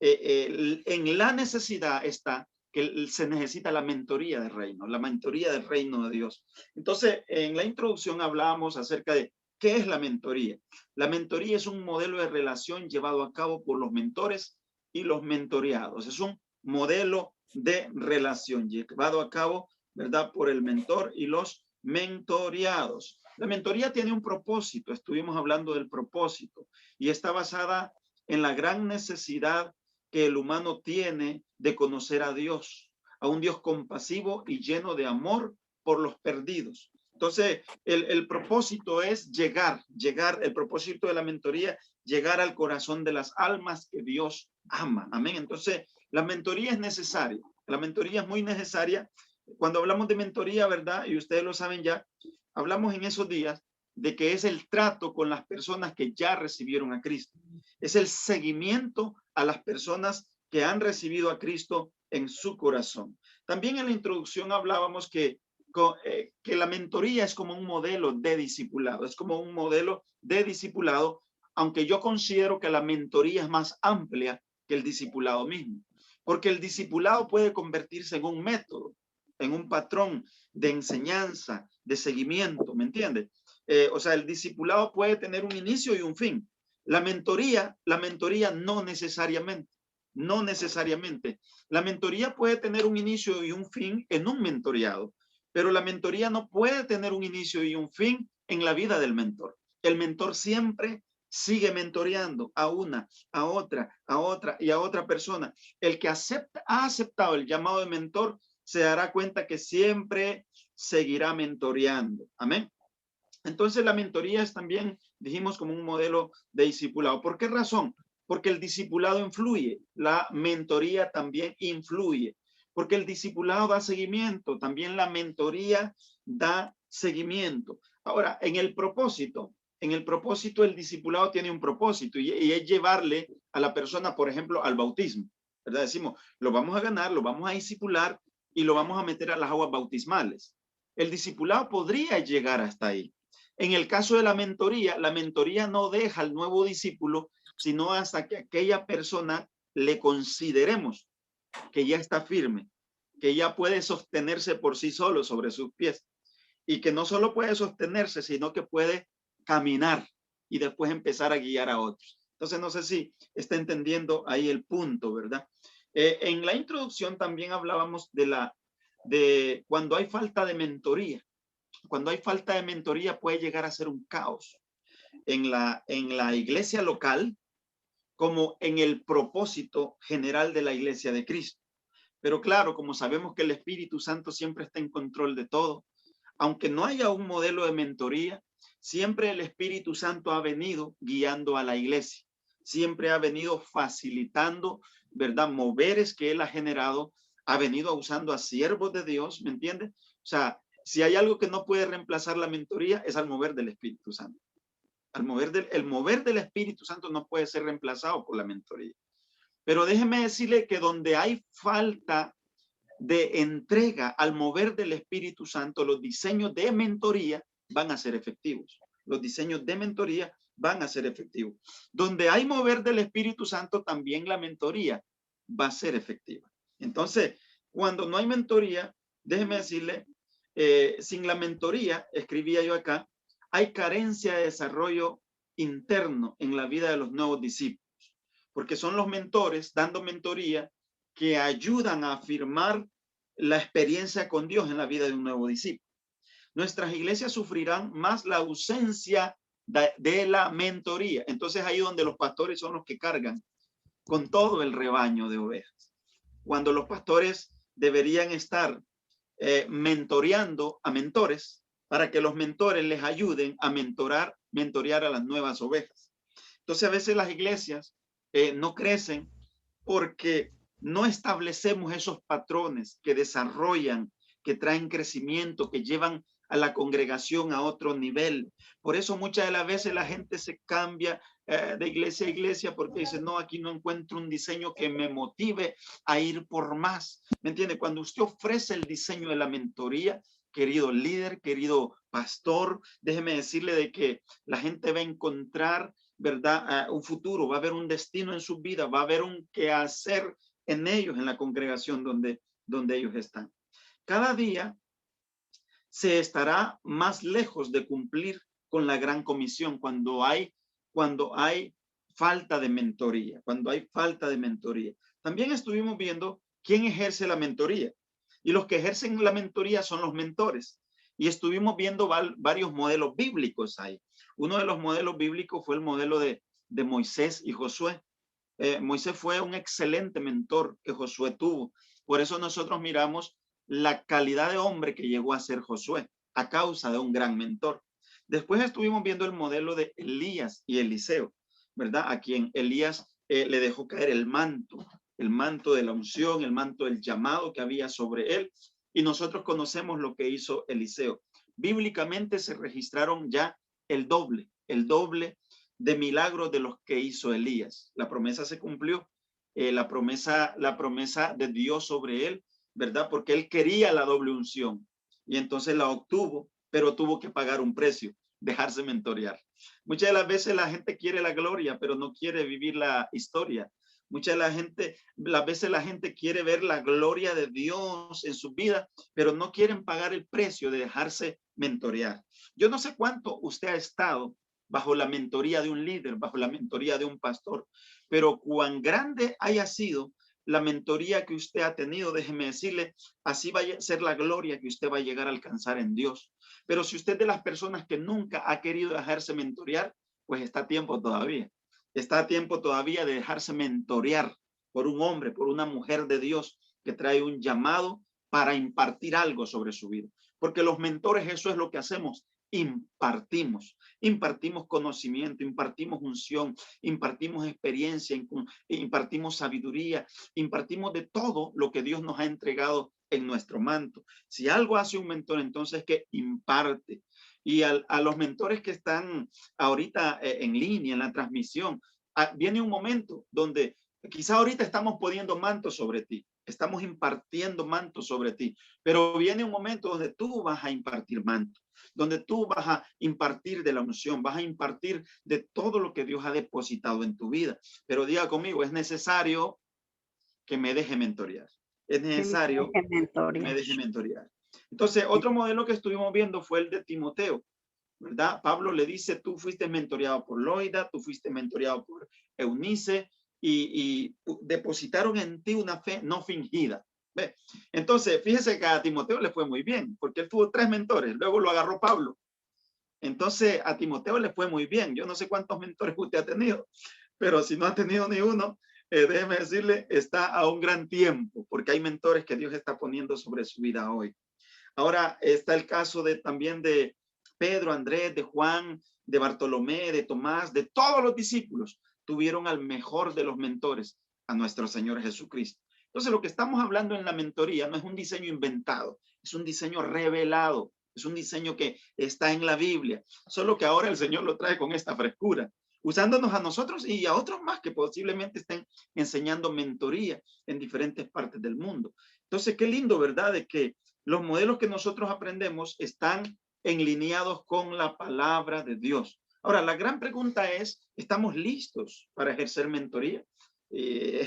en la necesidad está que se necesita la mentoría del reino, la mentoría del reino de Dios. Entonces, en la introducción hablábamos acerca de qué es la mentoría. La mentoría es un modelo de relación llevado a cabo por los mentores y los mentoreados. Es un modelo de relación llevado a cabo, ¿verdad?, por el mentor y los mentoreados. La mentoría tiene un propósito, estuvimos hablando del propósito, y está basada en la gran necesidad que el humano tiene de conocer a Dios, a un Dios compasivo y lleno de amor por los perdidos. Entonces, el propósito es llegar, el propósito de la mentoría, llegar al corazón de las almas que Dios ama. Amén. Entonces, la mentoría es necesaria. La mentoría es muy necesaria. Cuando hablamos de mentoría, ¿verdad? Y ustedes lo saben ya, hablamos en esos días de que es el trato con las personas que ya recibieron a Cristo. Es el seguimiento a las personas que han recibido a Cristo en su corazón. También en la introducción hablábamos que la mentoría es como un modelo de discipulado, es como un modelo de discipulado, aunque yo considero que la mentoría es más amplia que el discipulado mismo, porque el discipulado puede convertirse en un método, en un patrón de enseñanza, de seguimiento, ¿me entiendes? O sea, el discipulado puede tener un inicio y un fin. La mentoría no necesariamente, no necesariamente. La mentoría puede tener un inicio y un fin en un mentoreado, pero la mentoría no puede tener un inicio y un fin en la vida del mentor. El mentor siempre sigue mentoreando a una, a otra y a otra persona. El que ha aceptado el llamado de mentor se dará cuenta que siempre seguirá mentoreando. Amén. Entonces la mentoría es también, dijimos, como un modelo de discipulado. ¿Por qué razón? Porque el discipulado influye, la mentoría también influye, porque el discipulado da seguimiento, también la mentoría da seguimiento. Ahora, en el propósito el discipulado tiene un propósito y es llevarle a la persona, por ejemplo, al bautismo, ¿verdad? Decimos, lo vamos a ganar, lo vamos a discipular y lo vamos a meter a las aguas bautismales. El discipulado podría llegar hasta ahí. En el caso de la mentoría no deja al nuevo discípulo, sino hasta que aquella persona le consideremos que ya está firme, que ya puede sostenerse por sí solo sobre sus pies y que no solo puede sostenerse, sino que puede caminar y después empezar a guiar a otros. Entonces, no sé si está entendiendo ahí el punto, ¿verdad? En la introducción también hablábamos de cuando hay falta de mentoría. Cuando hay falta de mentoría puede llegar a ser un caos en la iglesia local como en el propósito general de la iglesia de Cristo. Pero claro, como sabemos que el Espíritu Santo siempre está en control de todo, aunque no haya un modelo de mentoría, siempre el Espíritu Santo ha venido guiando a la iglesia, siempre ha venido facilitando, ¿verdad? Moveres que él ha generado, ha venido usando a siervos de Dios, ¿me entiendes? O sea, si hay algo que no puede reemplazar la mentoría es al mover del Espíritu Santo. El mover del Espíritu Santo no puede ser reemplazado por la mentoría. Pero déjeme decirle que donde hay falta de entrega al mover del Espíritu Santo, los diseños de mentoría van a ser efectivos. Los diseños de mentoría van a ser efectivos. Donde hay mover del Espíritu Santo, también la mentoría va a ser efectiva. Entonces, cuando no hay mentoría, déjeme decirle, sin la mentoría, escribía yo acá, hay carencia de desarrollo interno en la vida de los nuevos discípulos, porque son los mentores dando mentoría que ayudan a afirmar la experiencia con Dios en la vida de un nuevo discípulo. Nuestras iglesias sufrirán más la ausencia de la mentoría. Entonces ahí donde los pastores son los que cargan con todo el rebaño de ovejas. Cuando los pastores deberían estar mentoreando a mentores para que los mentores les ayuden a mentorear a las nuevas ovejas. Entonces a veces las iglesias no crecen porque no establecemos esos patrones que desarrollan, que traen crecimiento, que llevan a la congregación a otro nivel. Por eso muchas de las veces la gente se cambia de iglesia a iglesia porque dice, no, aquí no encuentro un diseño que me motive a ir por más. ¿Me entiende? Cuando usted ofrece el diseño de la mentoría, querido líder, querido pastor, déjeme decirle de que la gente va a encontrar ¿verdad? Un futuro, va a haber un destino en su vida, va a haber un quehacer en ellos, en la congregación donde ellos están. Cada día se estará más lejos de cumplir con la gran comisión cuando hay falta de mentoría, cuando hay falta de mentoría. También estuvimos viendo quién ejerce la mentoría, y los que ejercen la mentoría son los mentores. Y estuvimos viendo varios modelos bíblicos ahí. Uno de los modelos bíblicos fue el modelo de Moisés y Josué. Moisés fue un excelente mentor que Josué tuvo. Por eso nosotros miramos la calidad de hombre que llegó a ser Josué a causa de un gran mentor. Después estuvimos viendo el modelo de Elías y Eliseo, ¿verdad? A quien Elías le dejó caer el manto de la unción, el manto del llamado que había sobre él. Y nosotros conocemos lo que hizo Eliseo. Bíblicamente se registraron ya el doble de milagros de los que hizo Elías. La promesa se cumplió, la promesa de Dios sobre él, ¿verdad? Porque él quería la doble unción y entonces la obtuvo, pero tuvo que pagar un precio, dejarse mentorear. Muchas de las veces la gente quiere la gloria, pero no quiere vivir la historia. Muchas de las veces la gente quiere ver la gloria de Dios en su vida, pero no quieren pagar el precio de dejarse mentorear. Yo no sé cuánto usted ha estado bajo la mentoría de un líder, bajo la mentoría de un pastor, pero cuán grande haya sido la mentoría que usted ha tenido, déjeme decirle, así va a ser la gloria que usted va a llegar a alcanzar en Dios. Pero si usted es de las personas que nunca ha querido dejarse mentorear, pues está a tiempo todavía. Está a tiempo todavía de dejarse mentorear por un hombre, por una mujer de Dios que trae un llamado para impartir algo sobre su vida. Porque los mentores, eso es lo que hacemos, impartimos conocimiento, impartimos unción, impartimos experiencia, impartimos sabiduría, impartimos de todo lo que Dios nos ha entregado en nuestro manto. Si algo hace un mentor, entonces que imparte. Y a los mentores que están ahorita en línea, en la transmisión, viene un momento donde quizá ahorita estamos poniendo mantos sobre ti, estamos impartiendo mantos sobre ti, pero viene un momento donde tú vas a impartir mantos, donde tú vas a impartir de la unción, vas a impartir de todo lo que Dios ha depositado en tu vida. Pero diga conmigo, es necesario que me deje mentorear. Es necesario que me deje mentorear. Entonces, otro modelo que estuvimos viendo fue el de Timoteo, ¿verdad? Pablo le dice, tú fuiste mentoreado por Loida, tú fuiste mentoreado por Eunice y depositaron en ti una fe no fingida. ¿Ve? Entonces, fíjese que a Timoteo le fue muy bien, porque él tuvo 3 mentores, luego lo agarró Pablo. Entonces, a Timoteo le fue muy bien. Yo no sé cuántos mentores usted ha tenido, pero si no ha tenido ni uno, déjeme decirle, está a un gran tiempo, porque hay mentores que Dios está poniendo sobre su vida hoy. Ahora está el caso también de Pedro, Andrés, de Juan, de Bartolomé, de Tomás, de todos los discípulos. Tuvieron al mejor de los mentores, a nuestro Señor Jesucristo. Entonces, lo que estamos hablando en la mentoría no es un diseño inventado, es un diseño revelado, es un diseño que está en la Biblia, solo que ahora el Señor lo trae con esta frescura, usándonos a nosotros y a otros más que posiblemente estén enseñando mentoría en diferentes partes del mundo. Entonces, qué lindo, ¿verdad? De que los modelos que nosotros aprendemos están enlineados con la palabra de Dios. Ahora, la gran pregunta es, ¿estamos listos para ejercer mentoría?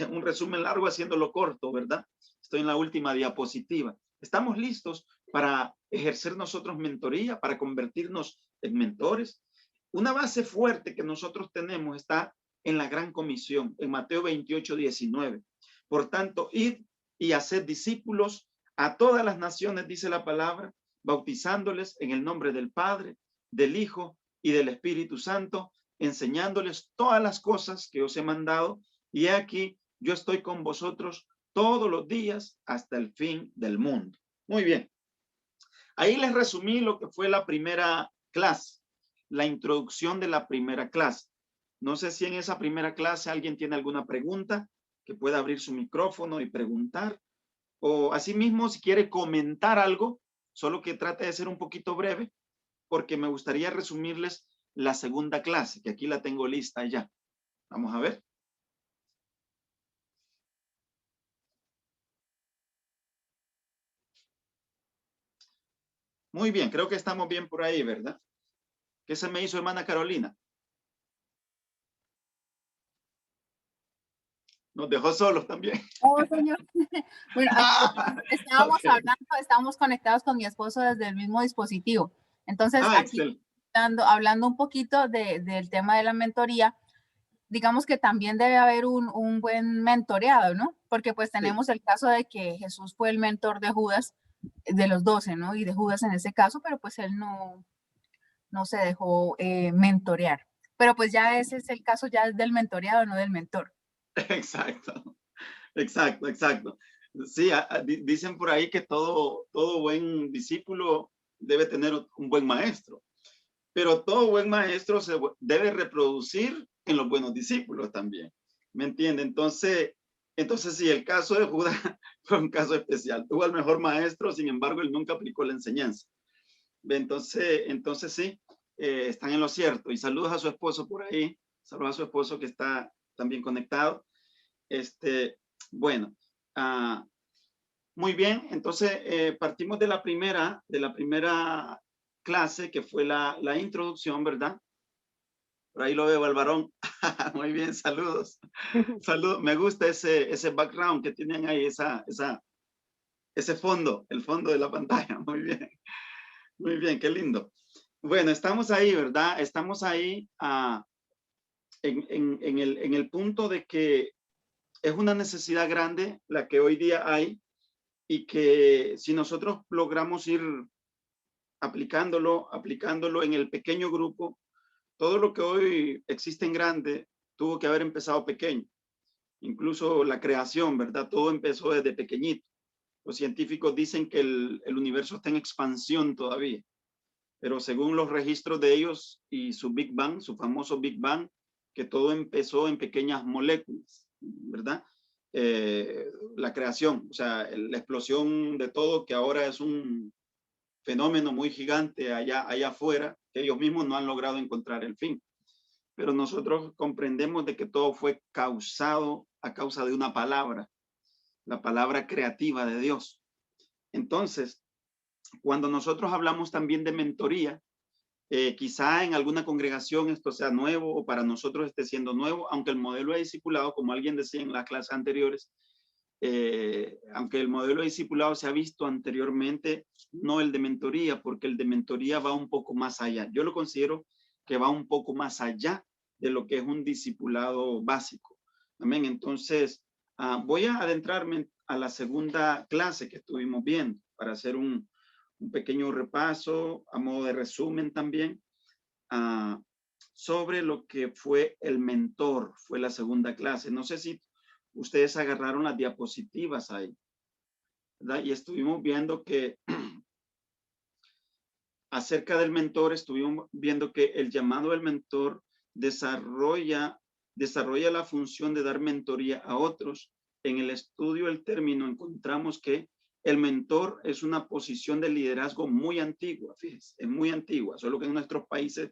Un resumen largo haciéndolo corto, ¿verdad? Estoy en la última diapositiva. ¿Estamos listos para ejercer nosotros mentoría, para convertirnos en mentores? Una base fuerte que nosotros tenemos está en la gran comisión, en Mateo 28:19. Por tanto, id y haced discípulos a todas las naciones, dice la palabra, bautizándoles en el nombre del Padre, del Hijo y del Espíritu Santo, enseñándoles todas las cosas que os he mandado. Y aquí yo estoy con vosotros todos los días hasta el fin del mundo. Muy bien. Ahí les resumí lo que fue la primera clase, la introducción de la primera clase. No sé si en esa primera clase alguien tiene alguna pregunta, que pueda abrir su micrófono y preguntar. O asimismo, si quiere comentar algo, solo que trate de ser un poquito breve, porque me gustaría resumirles la segunda clase, que aquí la tengo lista ya. Vamos a ver. Muy bien, creo que estamos bien por ahí, ¿verdad? ¿Qué se me hizo, hermana Carolina? Nos dejó solos también. Oh, señor. Bueno, aquí estábamos Ok. hablando, estábamos conectados con mi esposo desde el mismo dispositivo. Entonces, aquí Excelente. hablando un poquito del tema de la mentoría, digamos que también debe haber un buen mentoreado, ¿no? Porque pues Sí, tenemos el caso de que Jesús fue el mentor de Judas, de los 12, ¿no? Y de Judas en ese caso, pero pues él no se dejó mentorear. Pero pues ya ese es el caso ya del mentoreado, no del mentor. exacto. Exacto, exacto. Sí, dicen por ahí que todo buen discípulo debe tener un buen maestro, pero todo buen maestro debe reproducir en los buenos discípulos también. ¿Me entiende? Entonces sí, el caso de Judas fue un caso especial. Tuvo al mejor maestro, sin embargo, él nunca aplicó la enseñanza. Entonces sí, están en lo cierto. Y saludos a su esposo por ahí. Saludos a su esposo que está también conectado. Este, bueno, ah, muy bien. Entonces partimos de la primera clase que fue la introducción, ¿verdad? Por ahí lo veo al varón. Muy bien, saludos. Saludos. Me gusta ese background que tienen ahí, ese fondo, el fondo de la pantalla. Muy bien, qué lindo. Bueno, estamos ahí, ¿verdad? Estamos ahí en el punto de que es una necesidad grande la que hoy día hay y que si nosotros logramos ir aplicándolo en el pequeño grupo, todo lo que hoy existe en grande tuvo que haber empezado pequeño. Incluso la creación, ¿verdad? Todo empezó desde pequeñito. Los científicos dicen que el universo está en expansión todavía, pero según los registros de ellos y su Big Bang, su famoso Big Bang, que todo empezó en pequeñas moléculas, ¿verdad? La creación, o sea, la explosión de todo, que ahora es un fenómeno muy gigante allá afuera, que ellos mismos no han logrado encontrar el fin. Pero nosotros comprendemos de que todo fue causado a causa de una palabra, la palabra creativa de Dios. Entonces, cuando nosotros hablamos también de mentoría, quizá en alguna congregación esto sea nuevo o para nosotros esté siendo nuevo, aunque el modelo de discipulado, como alguien decía en las clases anteriores, aunque el modelo de discipulado se ha visto anteriormente, no el de mentoría, porque el de mentoría va un poco más allá. Yo lo considero que va un poco más allá de lo que es un discipulado básico. Amén. Entonces, voy a adentrarme a la segunda clase que estuvimos viendo para hacer un pequeño repaso a modo de resumen también sobre lo que fue el mentor, fue la segunda clase. No sé si ustedes agarraron las diapositivas ahí, ¿verdad? Y estuvimos viendo que acerca del mentor, estuvimos viendo que el llamado del mentor desarrolla la función de dar mentoría a otros. En el estudio del término encontramos que el mentor es una posición de liderazgo muy antigua, fíjense, es muy antigua, solo que en nuestros países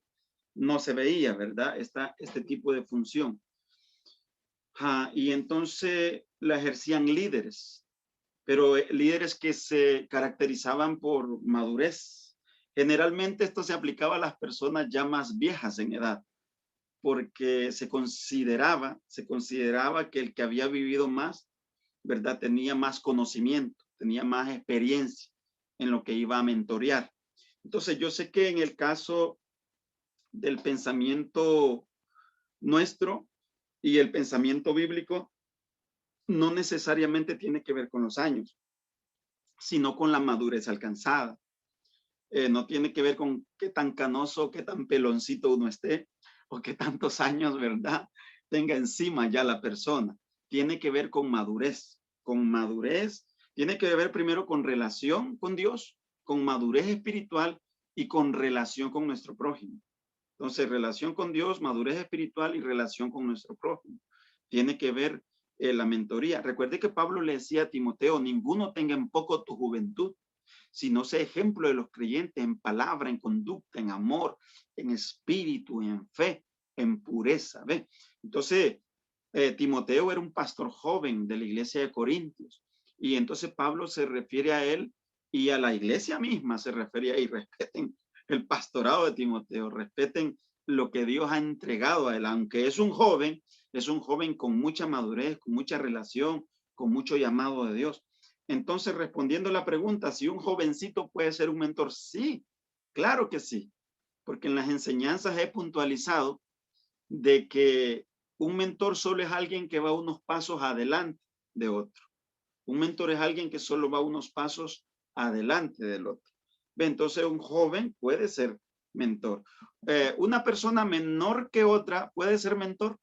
no se veía, ¿verdad? Este tipo de función. Y entonces la ejercían líderes, pero líderes que se caracterizaban por madurez. Generalmente esto se aplicaba a las personas ya más viejas en edad, porque se consideraba que el que había vivido más, ¿verdad? Tenía más conocimiento, tenía más experiencia en lo que iba a mentorear. Entonces yo sé que en el caso del pensamiento nuestro y el pensamiento bíblico no necesariamente tiene que ver con los años, sino con la madurez alcanzada. No tiene que ver con qué tan canoso, qué tan peloncito uno esté o qué tantos años, ¿verdad? Tenga encima ya la persona. Tiene que ver con madurez. Con madurez, tiene que ver primero con relación con Dios, con madurez espiritual y con relación con nuestro prójimo. Entonces, relación con Dios, madurez espiritual y relación con nuestro prójimo. Tiene que ver la mentoría. Recuerde que Pablo le decía a Timoteo, ninguno tenga en poco tu juventud, sino sea ejemplo de los creyentes en palabra, en conducta, en amor, en espíritu, en fe, en pureza. ¿Ve? Entonces, Timoteo era un pastor joven de la iglesia de Corintios. Y entonces Pablo se refiere a él y a la iglesia misma se refería y respeten el pastorado de Timoteo, respeten lo que Dios ha entregado a él. Aunque es un joven con mucha madurez, con mucha relación, con mucho llamado de Dios. Entonces, respondiendo a la pregunta, si un jovencito puede ser un mentor, sí, claro que sí, porque en las enseñanzas he puntualizado de que un mentor solo es alguien que va unos pasos adelante de otro. Un mentor es alguien que solo va unos pasos adelante del otro. Entonces, un joven puede ser mentor. Una persona menor que otra puede ser mentor.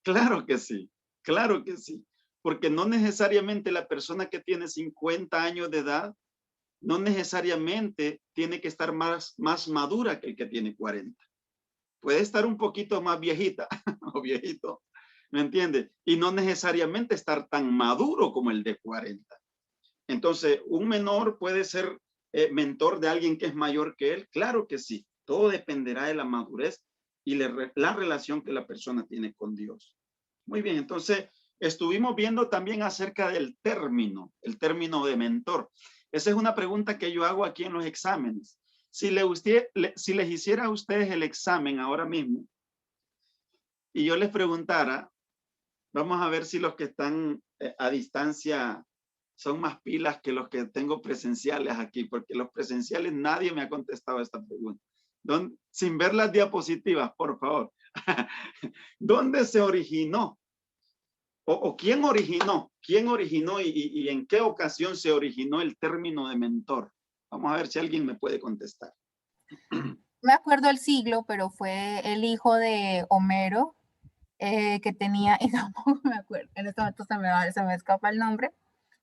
Claro que sí, claro que sí. Porque no necesariamente la persona que tiene 50 años de edad, no necesariamente tiene que estar más madura que el que tiene 40. Puede estar un poquito más viejita o viejito, ¿me entiende? Y no necesariamente estar tan maduro como el de 40. Entonces, un menor puede ser mentor de alguien que es mayor que él. Claro que sí. Todo dependerá de la madurez y la relación que la persona tiene con Dios. Muy bien, entonces estuvimos viendo también acerca del término, el término de mentor. Esa es una pregunta que yo hago aquí en los exámenes. Si les hiciera a ustedes el examen ahora mismo y yo les preguntara, vamos a ver si los que están a distancia son más pilas que los que tengo presenciales aquí, porque los presenciales nadie me ha contestado esta pregunta. Sin ver las diapositivas, por favor. ¿Dónde se originó? ¿O quién originó? ¿Quién originó y en qué ocasión se originó el término de mentor? Vamos a ver si alguien me puede contestar. Me acuerdo el siglo, pero fue el hijo de Homero, que tenía, y tampoco me acuerdo, en este momento se me escapa el nombre.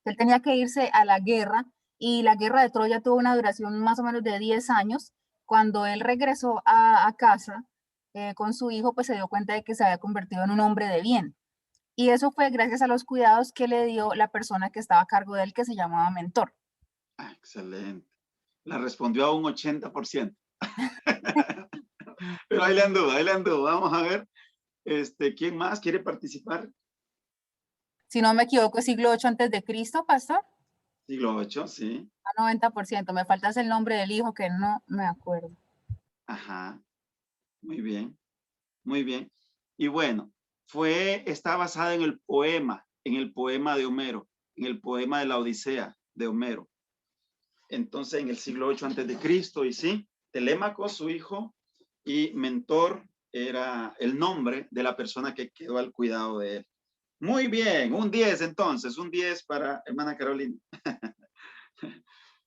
Él tenía que irse a la guerra y la guerra de Troya tuvo una duración más o menos de 10 años. Cuando él regresó a casa con su hijo, pues se dio cuenta de que se había convertido en un hombre de bien. Y eso fue gracias a los cuidados que le dio la persona que estaba a cargo de él, que se llamaba mentor. Ah, excelente. La respondió a un 80%. Pero ahí le anduvo, ahí le anduvo. Vamos a ver. ¿Quién más quiere participar? Si no me equivoco, es siglo 8 antes de Cristo, pastor. Siglo 8, sí. A 90%. Me falta el nombre del hijo que no me acuerdo. Ajá. Muy bien. Muy bien. Y bueno, está basada en el poema de Homero, en el poema de la Odisea de Homero. Entonces, en el siglo 8 antes de Cristo, y sí, Telémaco, su hijo, y mentor era el nombre de la persona que quedó al cuidado de él. Muy bien, un 10 entonces, un 10 para hermana Carolina.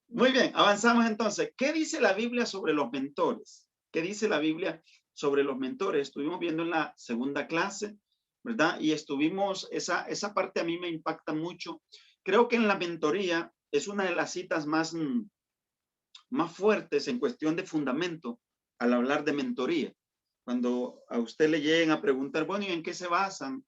Muy bien, avanzamos entonces. ¿Qué dice la Biblia sobre los mentores? ¿Qué dice la Biblia sobre los mentores? Estuvimos viendo en la segunda clase, ¿verdad? Y esa parte a mí me impacta mucho. Creo que en la mentoría es una de las citas más fuertes en cuestión de fundamento al hablar de mentoría. Cuando a usted le lleguen a preguntar, bueno, ¿y en qué se basan?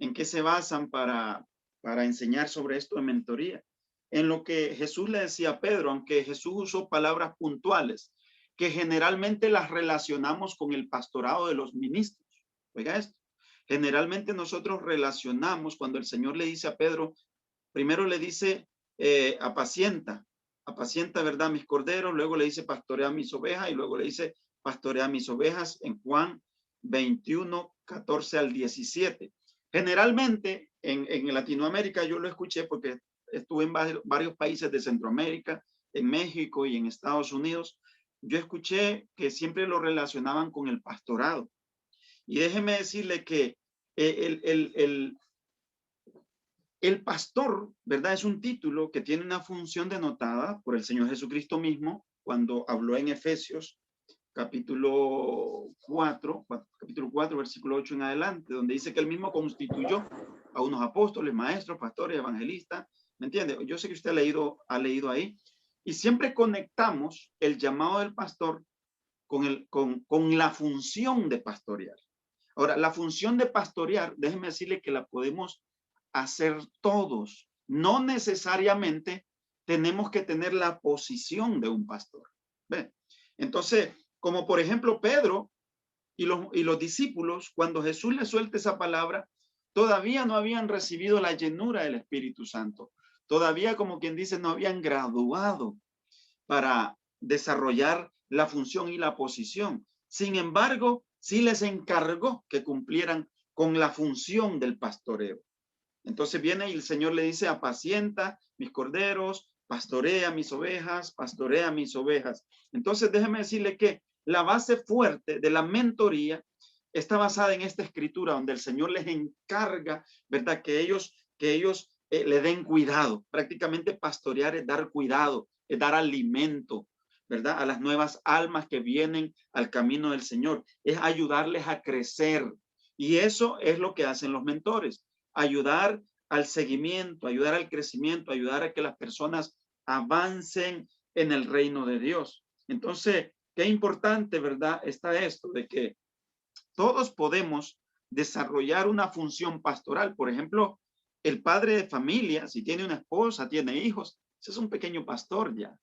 ¿En qué se basan para enseñar sobre esto de mentoría? En lo que Jesús le decía a Pedro, aunque Jesús usó palabras puntuales, que generalmente las relacionamos con el pastorado de los ministros. Oiga esto, generalmente nosotros relacionamos cuando el Señor le dice a Pedro, primero le dice, apacienta, ¿verdad? Mis corderos, luego le dice, pastorea mis ovejas, y luego le dice, pastorea mis ovejas en Juan 21, 14 al 17. Generalmente en Latinoamérica yo lo escuché porque estuve en varios países de Centroamérica, en México y en Estados Unidos. Yo escuché que siempre lo relacionaban con el pastorado. Y déjeme decirle que el pastor, ¿verdad? Es un título que tiene una función denotada por el Señor Jesucristo mismo cuando habló en Efesios capítulo 4, versículo 8 en adelante, donde dice que él mismo constituyó a unos apóstoles, maestros, pastores, evangelistas. ¿Me entiende? Yo sé que usted ha leído ahí. Y siempre conectamos el llamado del pastor con la función de pastorear. Ahora, la función de pastorear, déjeme decirle que la podemos hacer todos. No necesariamente tenemos que tener la posición de un pastor. ¿Ve? Entonces, como por ejemplo Pedro y los discípulos, cuando Jesús les suelta esa palabra, todavía no habían recibido la llenura del Espíritu Santo. Todavía, como quien dice, no habían graduado para desarrollar la función y la posición. Sin embargo, sí les encargó que cumplieran con la función del pastoreo. Entonces viene y el Señor le dice: apacienta mis corderos, pastorea mis ovejas, pastorea mis ovejas. Entonces déjeme decirle que la base fuerte de la mentoría está basada en esta escritura, donde el Señor les encarga, ¿verdad? Que ellos le den cuidado. Prácticamente pastorear es dar cuidado, es dar alimento, ¿verdad? A las nuevas almas que vienen al camino del Señor. Es ayudarles a crecer. Y eso es lo que hacen los mentores: ayudar al seguimiento, ayudar al crecimiento, ayudar a que las personas avancen en el reino de Dios. Entonces, qué importante, ¿verdad? Está esto de que todos podemos desarrollar una función pastoral. Por ejemplo, el padre de familia, si tiene una esposa, tiene hijos, ese es un pequeño pastor ya.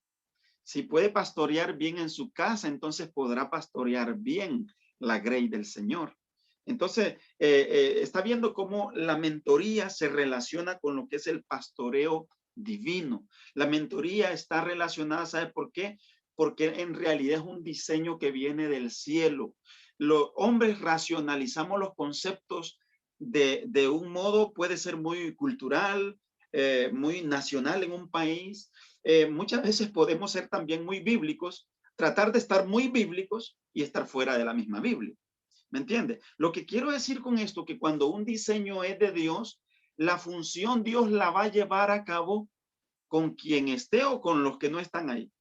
Si puede pastorear bien en su casa, entonces podrá pastorear bien la grey del Señor. Entonces, está viendo cómo la mentoría se relaciona con lo que es el pastoreo divino. La mentoría está relacionada, ¿sabe por qué? Porque en realidad es un diseño que viene del cielo. Los hombres racionalizamos los conceptos de un modo, puede ser muy cultural, muy nacional en un país. Muchas veces podemos ser también muy bíblicos, tratar de estar muy bíblicos y estar fuera de la misma Biblia. ¿Me entiende? Lo que quiero decir con esto, que cuando un diseño es de Dios, la función Dios la va a llevar a cabo con quien esté o con los que no están ahí.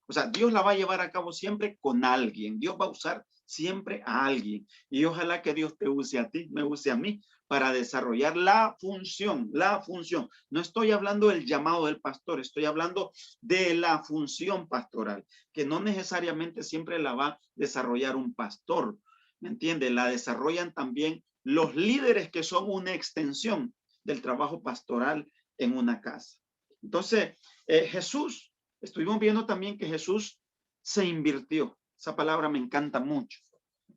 O sea, Dios la va a llevar a cabo siempre con alguien. Dios va a usar siempre a alguien. Y ojalá que Dios te use a ti, me use a mí, para desarrollar la función, la función. No estoy hablando del llamado del pastor, estoy hablando de la función pastoral, que no necesariamente siempre la va a desarrollar un pastor. ¿Me entiende? La desarrollan también los líderes, que son una extensión del trabajo pastoral en una casa. Entonces, Jesús, estuvimos viendo también que Jesús se invirtió. Esa palabra me encanta mucho,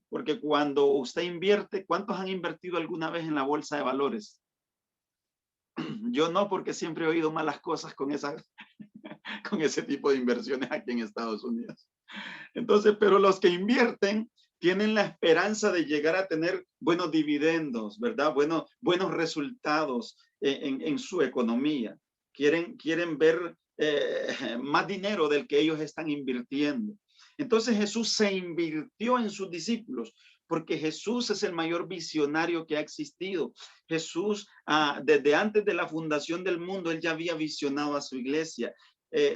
porque cuando usted invierte, ¿cuántos han invertido alguna vez en la bolsa de valores? Yo no, porque siempre he oído malas cosas con ese tipo de inversiones aquí en Estados Unidos. Entonces, pero los que invierten tienen la esperanza de llegar a tener buenos dividendos, ¿verdad? Buenos resultados en su economía. Quieren ver más dinero del que ellos están invirtiendo. Entonces Jesús se invirtió en sus discípulos, porque Jesús es el mayor visionario que ha existido. Jesús, desde antes de la fundación del mundo, él ya había visionado a su iglesia.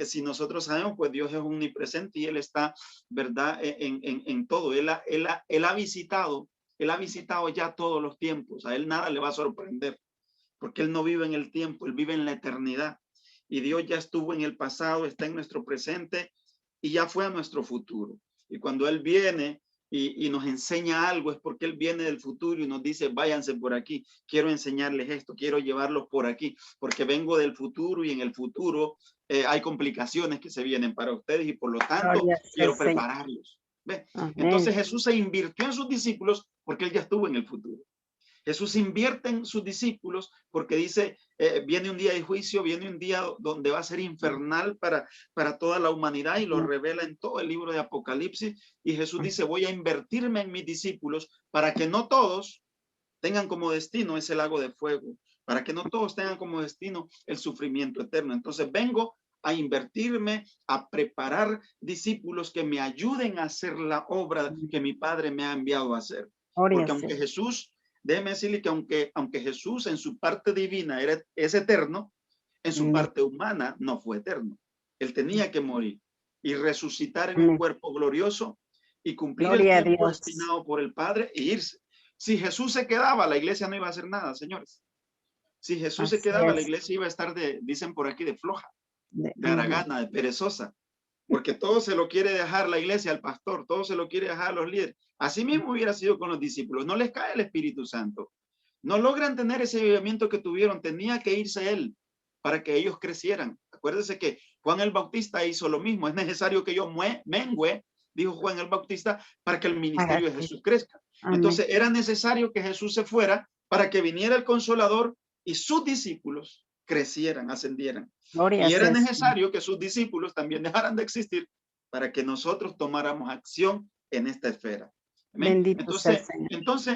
Si nosotros sabemos, pues Dios es omnipresente y Él está, ¿verdad? En todo. Él ha visitado ya todos los tiempos. A Él nada le va a sorprender, porque Él no vive en el tiempo, Él vive en la eternidad. Y Dios ya estuvo en el pasado, está en nuestro presente y ya fue a nuestro futuro. Y cuando Él viene y nos enseña algo, es porque Él viene del futuro y nos dice: váyanse por aquí, quiero enseñarles esto, quiero llevarlos por aquí, porque vengo del futuro y en el futuro hay complicaciones que se vienen para ustedes y por lo tanto quiero prepararlos. ¿Ve? Entonces Jesús se invirtió en sus discípulos porque Él ya estuvo en el futuro. Jesús invierte en sus discípulos porque dice, viene un día de juicio, viene un día donde va a ser infernal para toda la humanidad, y lo revela en todo el libro de Apocalipsis. Y Jesús dice: voy a invertirme en mis discípulos para que no todos tengan como destino ese lago de fuego, para que no todos tengan como destino el sufrimiento eterno. Entonces vengo a invertirme, a preparar discípulos que me ayuden a hacer la obra que mi Padre me ha enviado a hacer. Porque aunque Jesús, déjeme decirle que aunque Jesús en su parte divina es eterno, en su parte humana no fue eterno. Él tenía que morir y resucitar en un cuerpo glorioso y cumplir el tiempo destinado por el Padre e irse. Si Jesús se quedaba, la iglesia no iba a hacer nada, señores. Si Jesús se quedaba, la iglesia iba a estar dicen por aquí, de floja, de haragana, de perezosa, porque todo se lo quiere dejar la iglesia al pastor, todo se lo quiere dejar a los líderes. Así mismo hubiera sido con los discípulos. No les cae el Espíritu Santo. No logran tener ese avivamiento que tuvieron. Tenía que irse él para que ellos crecieran. Acuérdense que Juan el Bautista hizo lo mismo. Es necesario que yo mengüe, dijo Juan el Bautista, para que el ministerio de Jesús crezca. Entonces era necesario que Jesús se fuera para que viniera el Consolador y sus discípulos crecieran, ascendieran. Y era necesario que sus discípulos también dejaran de existir para que nosotros tomáramos acción en esta esfera. Amén. Bendito sea el Señor.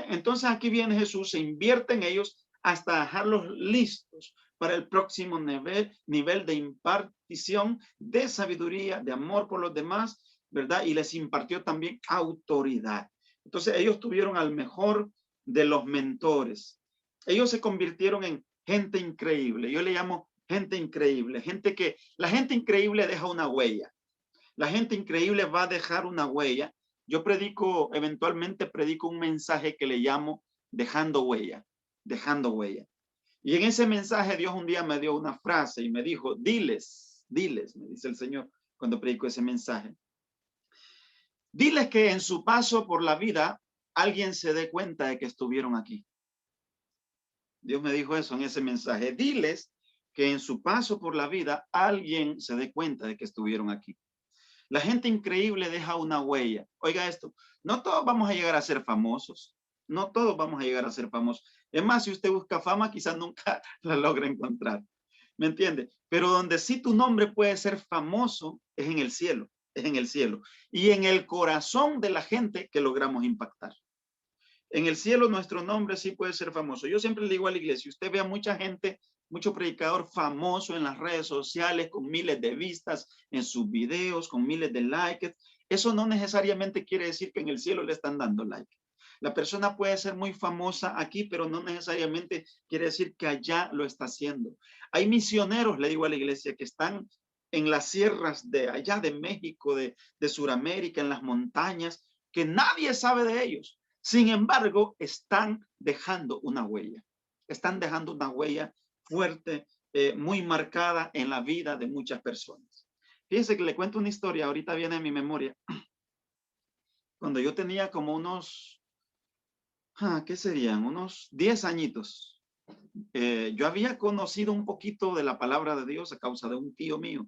Entonces aquí viene Jesús, se invierte en ellos hasta dejarlos listos para el próximo nivel de impartición, de sabiduría, de amor por los demás, ¿verdad? Y les impartió también autoridad. Entonces ellos tuvieron al mejor de los mentores. Ellos se convirtieron en gente increíble. Yo le llamo gente increíble, la gente increíble deja una huella. La gente increíble va a dejar una huella. Yo eventualmente predico un mensaje que le llamo dejando huella, dejando huella. Y en ese mensaje Dios un día me dio una frase y me dijo, diles, me dice el Señor cuando predico ese mensaje. Diles que en su paso por la vida alguien se dé cuenta de que estuvieron aquí. Dios me dijo eso en ese mensaje. Diles que en su paso por la vida alguien se dé cuenta de que estuvieron aquí. La gente increíble deja una huella. Oiga esto, no todos vamos a llegar a ser famosos. No todos vamos a llegar a ser famosos. Es más, si usted busca fama, quizás nunca la logra encontrar. ¿Me entiende? Pero donde sí tu nombre puede ser famoso es en el cielo. Es en el cielo. Y en el corazón de la gente que logramos impactar. En el cielo nuestro nombre sí puede ser famoso. Yo siempre le digo a la iglesia, usted ve a mucha gente, mucho predicador famoso en las redes sociales, con miles de vistas en sus videos, con miles de likes. Eso no necesariamente quiere decir que en el cielo le están dando like. La persona puede ser muy famosa aquí, pero no necesariamente quiere decir que allá lo está haciendo. Hay misioneros, le digo a la iglesia, que están en las sierras de allá de México, de Sudamérica, en las montañas, que nadie sabe de ellos. Sin embargo, están dejando una huella. Están dejando una huella fuerte, muy marcada en la vida de muchas personas. Fíjense que le cuento una historia, ahorita viene a mi memoria. Cuando yo tenía como unos, ¿qué serían? Unos 10 añitos. Yo había conocido un poquito de la palabra de Dios a causa de un tío mío.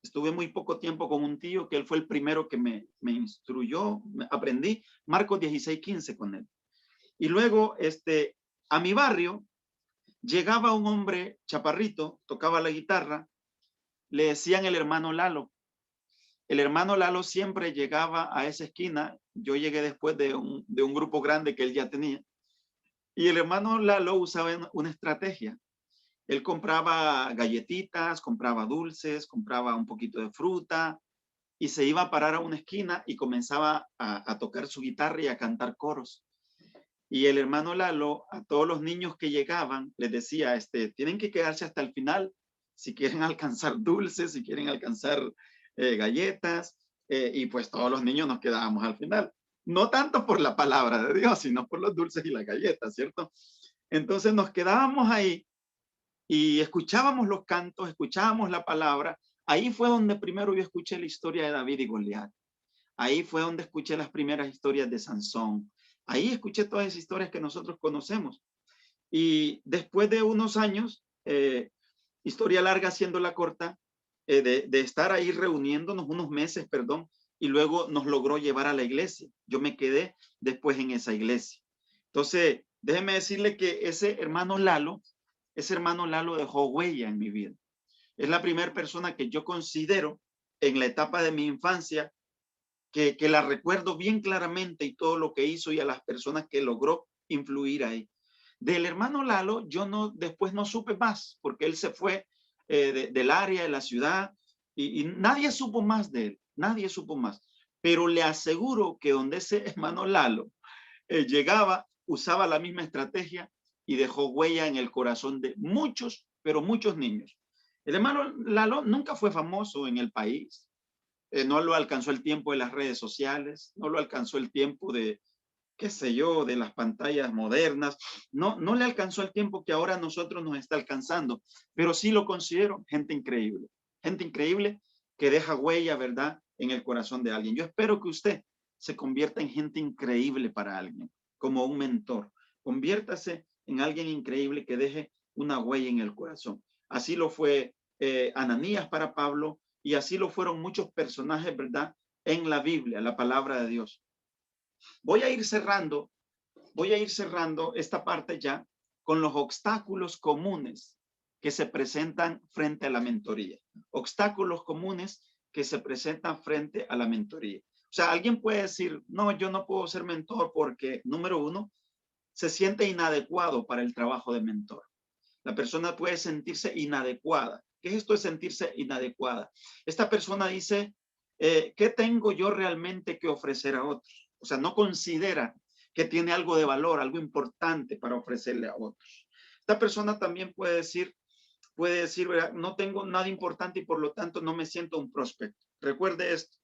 Estuve muy poco tiempo con un tío que él fue el primero que me instruyó, aprendí Marcos 16:15 con él. Y luego, a mi barrio llegaba un hombre chaparrito, tocaba la guitarra, le decían el hermano Lalo. El hermano Lalo siempre llegaba a esa esquina. Yo llegué después de un grupo grande que él ya tenía. Y el hermano Lalo usaba una estrategia. Él compraba galletitas, compraba dulces, compraba un poquito de fruta y se iba a parar a una esquina y comenzaba a tocar su guitarra y a cantar coros. Y el hermano Lalo, a todos los niños que llegaban, les decía, tienen que quedarse hasta el final si quieren alcanzar dulces, si quieren alcanzar galletas, y pues todos los niños nos quedábamos al final. No tanto por la palabra de Dios, sino por los dulces y las galletas, ¿cierto? Entonces nos quedábamos ahí y escuchábamos los cantos, escuchábamos la palabra. Ahí fue donde primero yo escuché la historia de David y Goliat. Ahí fue donde escuché las primeras historias de Sansón. Ahí escuché todas esas historias que nosotros conocemos. Y después de unos años, historia larga haciéndola corta, de estar ahí reuniéndonos unos meses, perdón, y luego nos logró llevar a la iglesia. Yo me quedé después en esa iglesia. Entonces, déjeme decirle que ese hermano Lalo dejó huella en mi vida. Es la primera persona que yo considero en la etapa de mi infancia que la recuerdo bien claramente y todo lo que hizo y a las personas que logró influir ahí. Del hermano Lalo, después no supe más, porque él se fue del área, de la ciudad, y nadie supo más de él, nadie supo más. Pero le aseguro que donde ese hermano Lalo llegaba, usaba la misma estrategia y dejó huella en el corazón de muchos, pero muchos niños. El hermano Lalo nunca fue famoso en el país. No lo alcanzó el tiempo de las redes sociales, no lo alcanzó el tiempo de, qué sé yo, de las pantallas modernas, no le alcanzó el tiempo que ahora a nosotros nos está alcanzando, pero sí lo considero gente increíble que deja huella, ¿verdad?, en el corazón de alguien. Yo espero que usted se convierta en gente increíble para alguien, como un mentor. Conviértase en alguien increíble que deje una huella en el corazón. Así lo fue Ananías para Pablo, y así lo fueron muchos personajes, ¿verdad?, en la Biblia, la palabra de Dios. Voy a ir cerrando esta parte ya con los obstáculos comunes que se presentan frente a la mentoría. Obstáculos comunes que se presentan frente a la mentoría. O sea, alguien puede decir, no, yo no puedo ser mentor porque, número uno, se siente inadecuado para el trabajo de mentor. La persona puede sentirse inadecuada. ¿Qué es esto de sentirse inadecuada? Esta persona dice, ¿qué tengo yo realmente que ofrecer a otros? O sea, no considera que tiene algo de valor, algo importante para ofrecerle a otros. Esta persona también puede decir, ¿verdad? No tengo nada importante y por lo tanto no me siento un prospecto. Recuerde esto.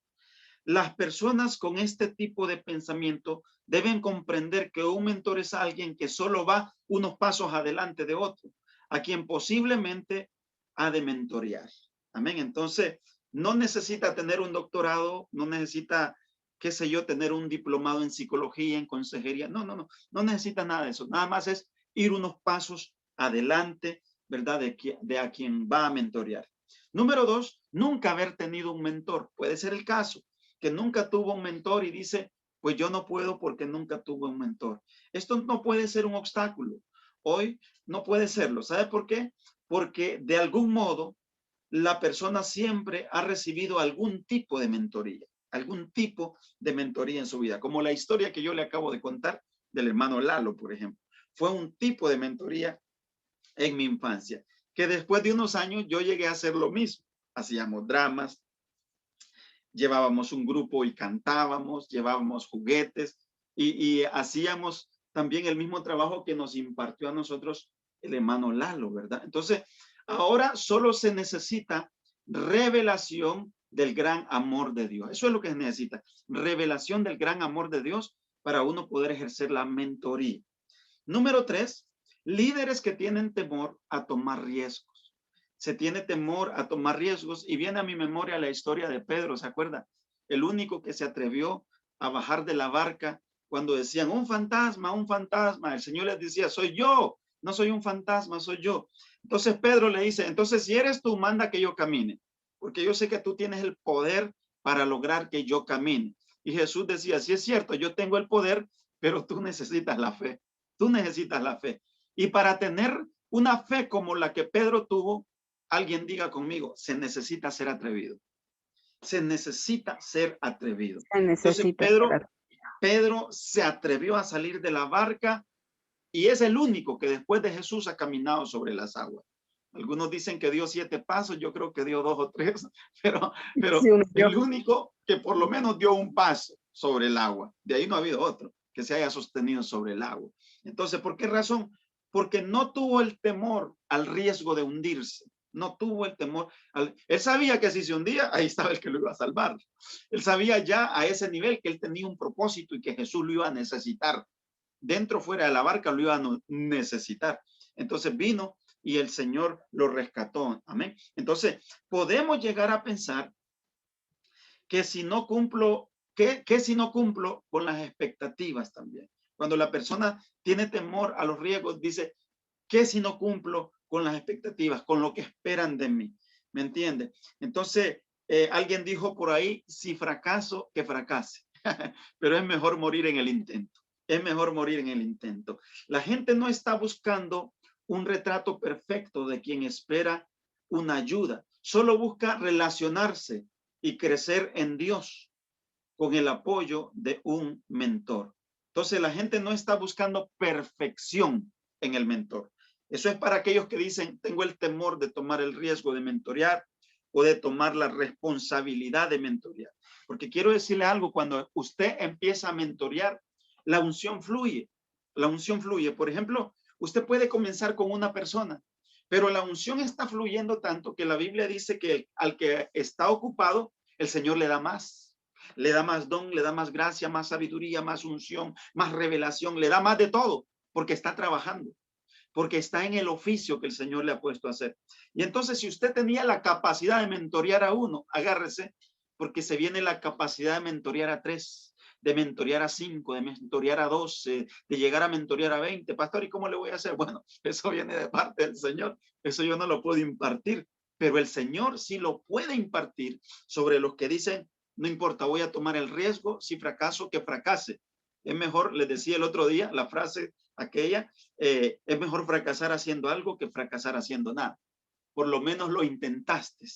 Las personas con este tipo de pensamiento deben comprender que un mentor es alguien que solo va unos pasos adelante de otro, a quien posiblemente ha de mentorear. Amén. Entonces, no necesita tener un doctorado, no necesita, qué sé yo, tener un diplomado en psicología, en consejería. No necesita nada de eso. Nada más es ir unos pasos adelante, ¿verdad? De a quien va a mentorear. Número dos, nunca haber tenido un mentor. Puede ser el caso que nunca tuvo un mentor y dice, pues yo no puedo porque nunca tuve un mentor. Esto no puede ser un obstáculo. Hoy no puede serlo. ¿Sabe por qué? Porque de algún modo la persona siempre ha recibido algún tipo de mentoría en su vida, como la historia que yo le acabo de contar del hermano Lalo, por ejemplo. Fue un tipo de mentoría en mi infancia, que después de unos años yo llegué a hacer lo mismo. Hacíamos dramas, llevábamos un grupo y cantábamos, llevábamos juguetes y hacíamos también el mismo trabajo que nos impartió a nosotros el hermano Lalo, ¿verdad? Entonces, ahora solo se necesita revelación del gran amor de Dios. Eso es lo que se necesita, revelación del gran amor de Dios para uno poder ejercer la mentoría. Número tres, líderes que tienen temor a tomar riesgos. Se tiene temor a tomar riesgos y viene a mi memoria la historia de Pedro, ¿se acuerda? El único que se atrevió a bajar de la barca cuando decían un fantasma, un fantasma. El Señor les decía, soy yo, no soy un fantasma, soy yo. Entonces Pedro le dice, entonces si eres tú, manda que yo camine, porque yo sé que tú tienes el poder para lograr que yo camine. Y Jesús decía, sí es cierto, yo tengo el poder, pero tú necesitas la fe. Tú necesitas la fe. Y para tener una fe como la que Pedro tuvo, alguien diga conmigo, se necesita ser atrevido. Se necesita ser atrevido. Se Entonces necesita. Pedro se atrevió a salir de la barca y es el único que después de Jesús ha caminado sobre las aguas. Algunos dicen que dio 7 pasos, yo creo que dio 2 o 3, pero Sí, el único que por lo menos dio un paso sobre el agua. De ahí no ha habido otro que se haya sostenido sobre el agua. Entonces, ¿por qué razón? Porque no tuvo el temor al riesgo de hundirse. No tuvo el temor. Él sabía que si se hundía, ahí estaba el que lo iba a salvar. Él sabía ya a ese nivel que él tenía un propósito y que Jesús lo iba a necesitar. Dentro o fuera de la barca lo iba a necesitar. Entonces vino y el Señor lo rescató. Amén. Entonces, podemos llegar a pensar que si no cumplo, que si no cumplo con las expectativas también. Cuando la persona tiene temor a los riesgos, dice, ¿qué si no cumplo con las expectativas, con lo que esperan de mí? ¿Me entiende? Entonces, alguien dijo por ahí, si fracaso, que fracase. Pero es mejor morir en el intento. Es mejor morir en el intento. La gente no está buscando un retrato perfecto de quien espera una ayuda. Solo busca relacionarse y crecer en Dios con el apoyo de un mentor. Entonces la gente no está buscando perfección en el mentor. Eso es para aquellos que dicen, tengo el temor de tomar el riesgo de mentorear o de tomar la responsabilidad de mentorear. Porque quiero decirle algo, cuando usted empieza a mentorear, la unción fluye. La unción fluye. Por ejemplo, usted puede comenzar con una persona, pero la unción está fluyendo tanto que la Biblia dice que al que está ocupado, el Señor le da más. Le da más don, le da más gracia, más sabiduría, más unción, más revelación, le da más de todo, porque está trabajando, porque está en el oficio que el Señor le ha puesto a hacer. Y entonces, si usted tenía la capacidad de mentorear a uno, agárrese, porque se viene la capacidad de mentorear a 3, de mentorear a 5, de mentorear a 12, de llegar a mentorear a 20. Pastor, ¿y cómo le voy a hacer? Bueno, eso viene de parte del Señor. Eso yo no lo puedo impartir, pero el Señor sí lo puede impartir sobre los que dicen, no importa, voy a tomar el riesgo, si fracaso, que fracase. Es mejor, les decía el otro día, la frase aquella, es mejor fracasar haciendo algo que fracasar haciendo nada. por lo menos lo intentaste,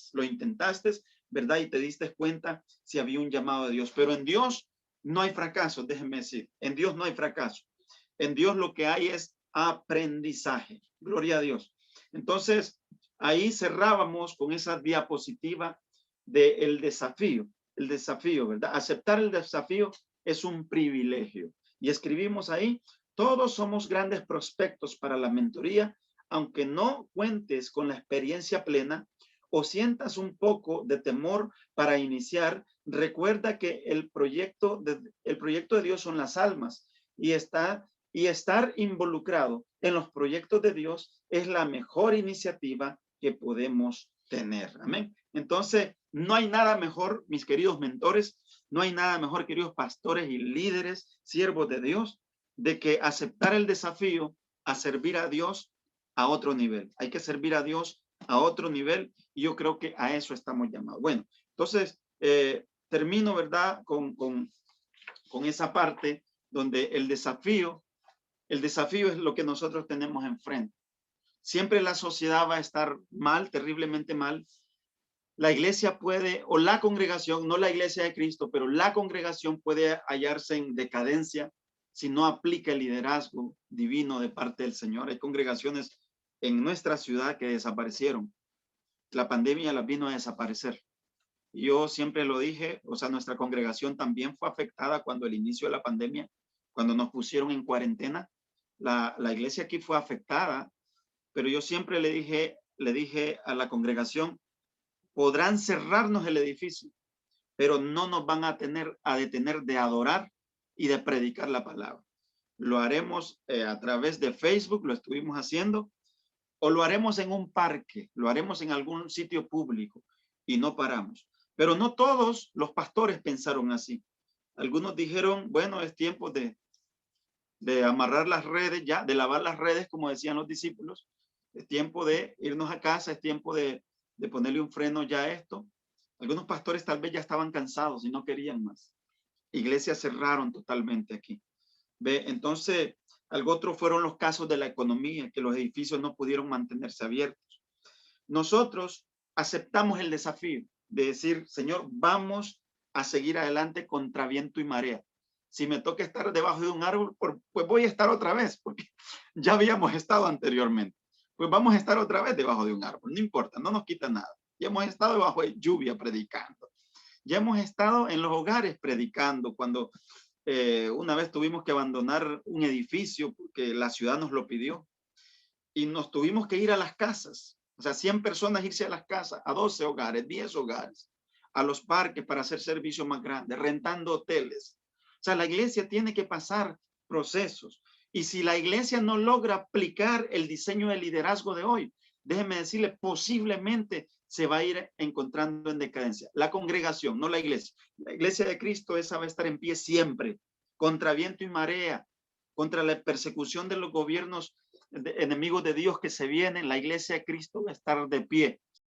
¿verdad? Y te diste cuenta si había un llamado de Dios. Pero en Dios no hay fracaso, déjenme decir. En Dios no hay fracaso. En Dios lo que hay es aprendizaje. Gloria a Dios. Entonces, ahí cerrábamos con esa diapositiva del desafío. El desafío, ¿verdad? Aceptar el desafío es un privilegio. Y escribimos ahí, todos somos grandes prospectos para la mentoría, aunque no cuentes con la experiencia plena o sientas un poco de temor para iniciar, recuerda que el proyecto de Dios son las almas y estar involucrado en los proyectos de Dios es la mejor iniciativa que podemos tener. Amén. Entonces, no hay nada mejor, mis queridos mentores, no hay nada mejor, queridos pastores y líderes, siervos de Dios, de que aceptar el desafío a servir a Dios a otro nivel. Hay que servir a Dios a otro nivel y yo creo que a eso estamos llamados. Bueno, entonces termino, ¿verdad? Con esa parte donde el desafío es lo que nosotros tenemos enfrente. Siempre la sociedad va a estar mal, terriblemente mal. La iglesia puede, o la congregación, no la iglesia de Cristo, pero la congregación puede hallarse en decadencia si no aplica el liderazgo divino de parte del Señor. Hay congregaciones en nuestra ciudad que desaparecieron. La pandemia las vino a desaparecer. Yo siempre lo dije, o sea, nuestra congregación también fue afectada cuando el inicio de la pandemia, cuando nos pusieron en cuarentena. La iglesia aquí fue afectada, pero yo siempre le dije a la congregación, podrán cerrarnos el edificio, pero no nos van a detener de adorar y de predicar la palabra. Lo haremos a través de Facebook, lo estuvimos haciendo, o lo haremos en un parque, lo haremos en algún sitio público y no paramos. Pero no todos los pastores pensaron así. Algunos dijeron, bueno, es tiempo de amarrar las redes ya, de lavar las redes, como decían los discípulos. Es tiempo de irnos a casa, es tiempo de ponerle un freno ya a esto. Algunos pastores tal vez ya estaban cansados y no querían más. Iglesias cerraron totalmente aquí. ¿Ve? Entonces, algo otro fueron los casos de la economía, que los edificios no pudieron mantenerse abiertos. Nosotros aceptamos el desafío de decir, Señor, vamos a seguir adelante contra viento y marea. Si me toca estar debajo de un árbol, pues voy a estar otra vez, porque ya habíamos estado anteriormente. Pues vamos a estar otra vez debajo de un árbol, no importa, no nos quita nada. Ya hemos estado debajo de lluvia predicando. Ya hemos estado en los hogares predicando cuando una vez tuvimos que abandonar un edificio porque la ciudad nos lo pidió y nos tuvimos que ir a las casas. O sea, 100 personas irse a las casas, a 12 hogares, 10 hogares, a los parques para hacer servicios más grandes, rentando hoteles. O sea, la iglesia tiene que pasar procesos. Y si la iglesia no logra aplicar el diseño de liderazgo de hoy, déjeme decirle, posiblemente se va a ir encontrando en decadencia. La congregación, no la iglesia. La iglesia de Cristo, esa va a estar en pie siempre, contra viento y marea, contra la persecución de los gobiernos enemigos de Dios que se vienen. La iglesia de Cristo va a estar de pie.